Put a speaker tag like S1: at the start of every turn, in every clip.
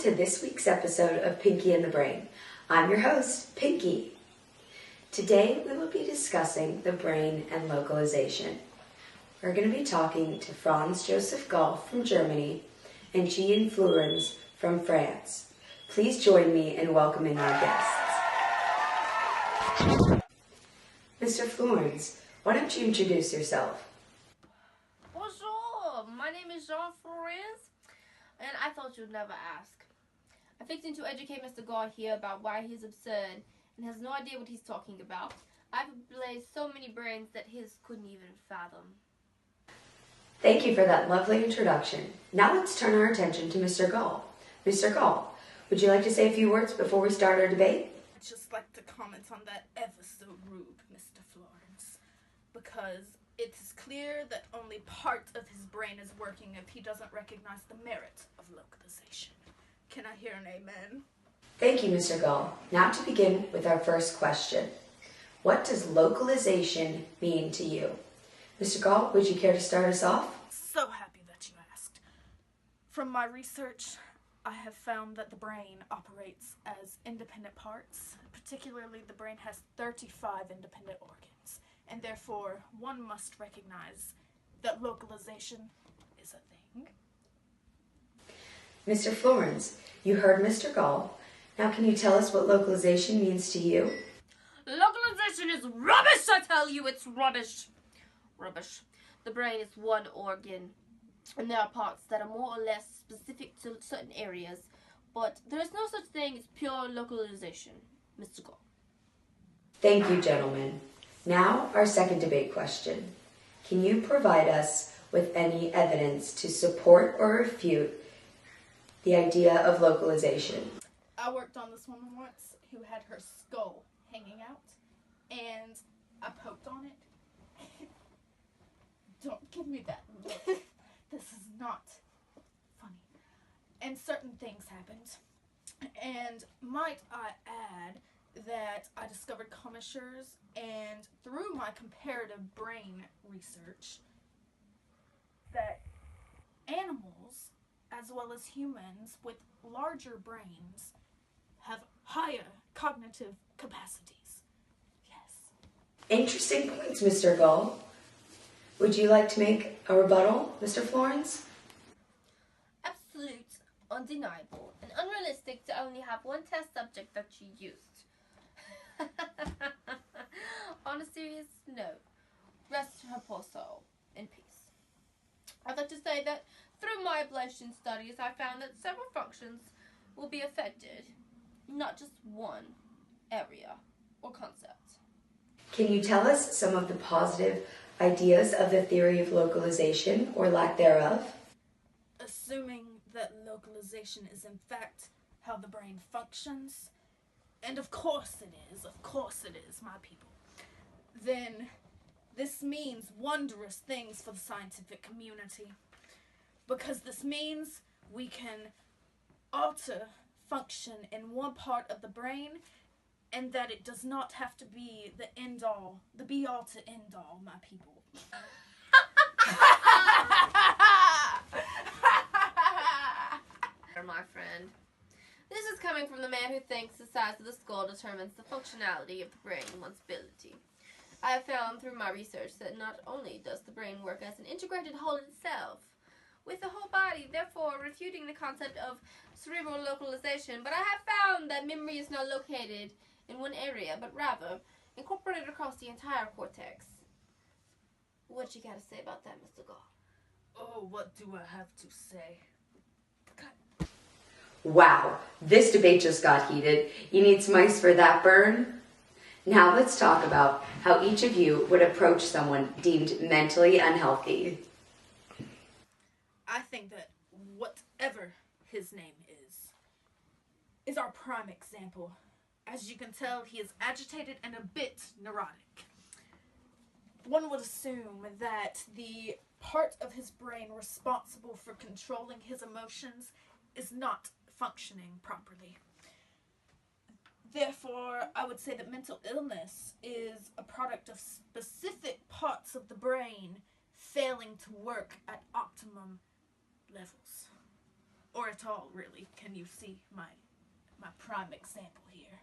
S1: to this week's episode of Pinky and the Brain. I'm your host, Pinky. Today we will be discussing the brain and localization. We're going to be talking to Franz Joseph Gall from Germany and Jean Flourens from France. Please join me in welcoming our guests. Mr. Flourens, why don't you introduce yourself?
S2: Bonjour, my name is Jean Flourens, and I thought you'd never ask. I'm fixing to educate Mr. Gall here about why he's absurd and has no idea what he's talking about. I've blazed so many brains that his couldn't even fathom.
S1: Thank you for that lovely introduction. Now let's turn our attention to Mr. Gall. Mr. Gall, would you like to say a few words before we start our debate?
S3: I'd just like to comment on that ever so rude Mr. Flourens, because it is clear that only part of his brain is working if he doesn't recognize the merit of localization. Can I hear an amen?
S1: Thank you, Mr. Gall. Now to begin with our first question. What does localization mean to you? Mr. Gall, would you care to start us off?
S3: So happy that you asked. From my research, I have found that the brain operates as independent parts. Particularly, the brain has 35 independent organs, and therefore one must recognize that localization is a thing.
S1: Mr. Flourens, you heard Mr. Gall. Now can you tell us what localization means to you?
S2: Localization is rubbish, I tell you, it's rubbish. Rubbish. The brain is one organ, and there are parts that are more or less specific to certain areas, but there is no such thing as pure localization, Mr. Gall.
S1: Thank you, gentlemen. Now, our second debate question. Can you provide us with any evidence to support or refute the idea of localization?
S3: I worked on this woman once who had her skull hanging out, and I poked on it. Don't give me that look. This is not funny. And certain things happened. And might I add that I discovered commissures, and through my comparative brain research, that animals, as well as humans with larger brains, have higher cognitive capacities. Yes.
S1: Interesting points, Mr. Gall. Would you like to make a rebuttal, Mr. Flourens?
S2: Absolute, undeniable, and unrealistic to only have one test subject that you used. On a serious note, rest her poor soul in peace. I'd like to say that through my ablation studies, I found that several functions will be affected, not just one area or concept.
S1: Can you tell us some of the positive ideas of the theory of localization, or lack thereof?
S3: Assuming that localization is in fact how the brain functions, and of course it is, my people, then this means wondrous things for the scientific community. Because this means we can alter function in one part of the brain, and that it does not have to be the end-all, the be-all to end-all, my people.
S2: My friend. This is coming from the man who thinks the size of the skull determines the functionality of the brain and one's ability. I have found through my research that not only does the brain work as an integrated whole itself, with the whole body, therefore refuting the concept of cerebral localization, but I have found that memory is not located in one area, but rather incorporated across the entire cortex. What you gotta say about that, Mr. Gall?
S3: Oh, what do I have to say?
S1: Wow, this debate just got heated. You need some ice for that burn? Now let's talk about how each of you would approach someone deemed mentally unhealthy.
S3: I think that whatever his name is our prime example. As you can tell, he is agitated and a bit neurotic. One would assume that the part of his brain responsible for controlling his emotions is not functioning properly. Therefore, I would say that mental illness is a product of specific parts of the brain failing to work at optimum levels. or at all, really. Can you see my prime example here?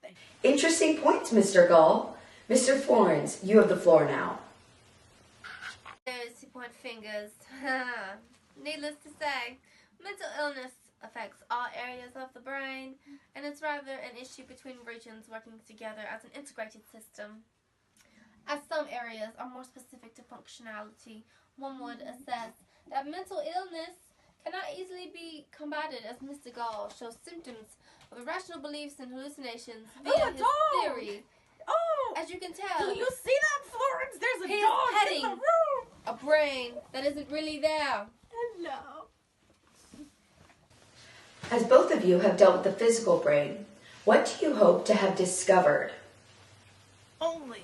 S3: Thank you.
S1: Interesting points, Mr. Gall. Mr. Flourens, you have the floor now.
S2: There's to point fingers. Needless to say, mental illness affects all areas of the brain, and it's rather an issue between regions working together as an integrated system. As some areas are more specific to functionality, one would assess that mental illness cannot easily be combated, as Mr. Gall shows symptoms of irrational beliefs and hallucinations via his theory.
S3: Oh!
S2: As you can tell,
S3: Do you see that, Flourens? There's a
S2: he is
S3: dog in
S2: petting
S3: the room!
S2: a brain that isn't really there.
S3: Hello.
S1: As both of you have dealt with the physical brain, what do you hope to have discovered?
S3: Only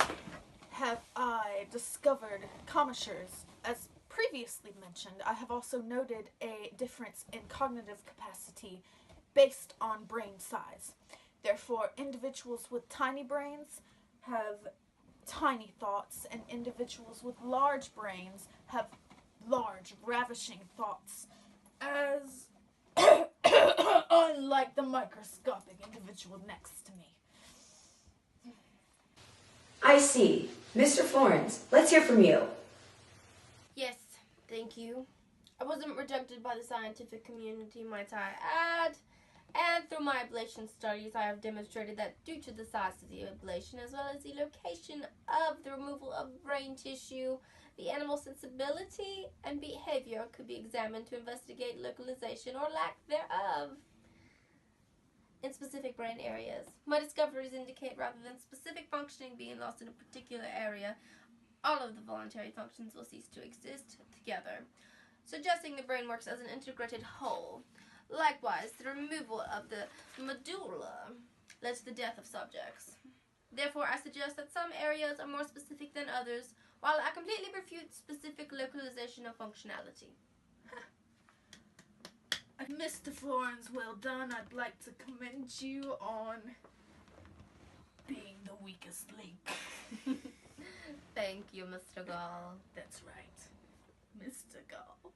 S3: have I discovered commissures. As previously mentioned, I have also noted a difference in cognitive capacity based on brain size. Therefore, individuals with tiny brains have tiny thoughts, and individuals with large brains have large, ravishing thoughts, as unlike the microscopic individual next to me.
S1: I see. Mr. Flourens, let's hear from you.
S2: Yes, thank you. I wasn't rejected by the scientific community, might I add. And through my ablation studies, I have demonstrated that due to the size of the ablation, as well as the location of the removal of brain tissue, the animal sensibility and behavior could be examined to investigate localization or lack thereof in specific brain areas. My discoveries indicate rather than specific functioning being lost in a particular area, all of the voluntary functions will cease to exist together, suggesting the brain works as an integrated whole. Likewise, the removal of the medulla led to the death of subjects. Therefore, I suggest that some areas are more specific than others, while I completely refute specific localization of functionality.
S3: Mr. Flourens, well done. I'd like to commend you on being the weakest link.
S2: Thank you, Mr. Gall.
S3: That's right, Mr. Gall.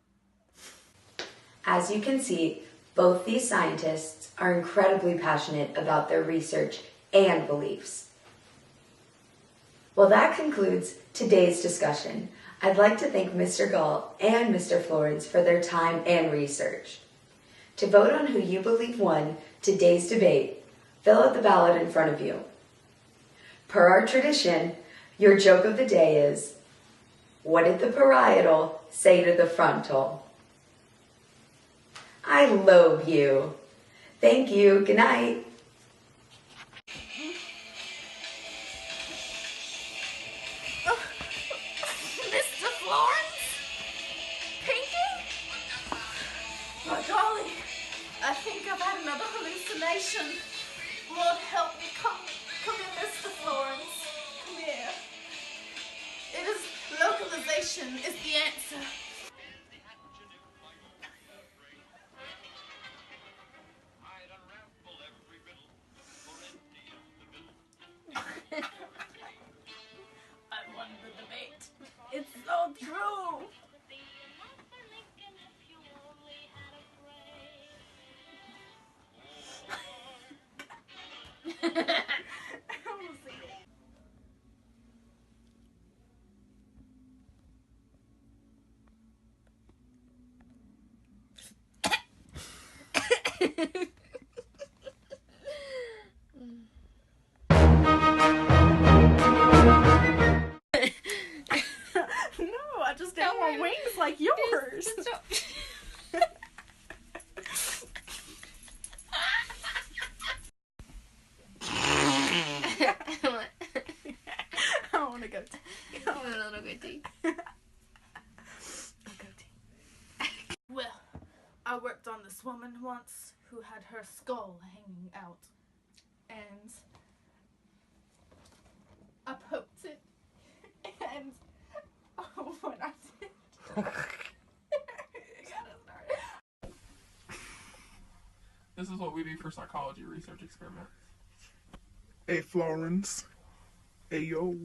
S1: As you can see, both these scientists are incredibly passionate about their research and beliefs. Well, that concludes today's discussion. I'd like to thank Mr. Gall and Mr. Flourens for their time and research. To vote on who you believe won today's debate, fill out the ballot in front of you. Per our tradition, your joke of the day is, what did the parietal say to the frontal? I lobe you. Thank you. Good night.
S3: Mr. Flourens? Pinky? My golly, I think I've had another hallucination. Lord help me. Come here, Mr. Flourens. Come here. It is localization is the answer. I won the debate. It's so true. No, I just didn't want wings like yours. I want to go.
S2: I want a little goatee.
S3: Well, I worked on this woman once who had her skull hanging out, and I poked it, and when I did,
S4: This is what we do for psychology research experiments.
S5: Hey, Flourens. Hey, yo.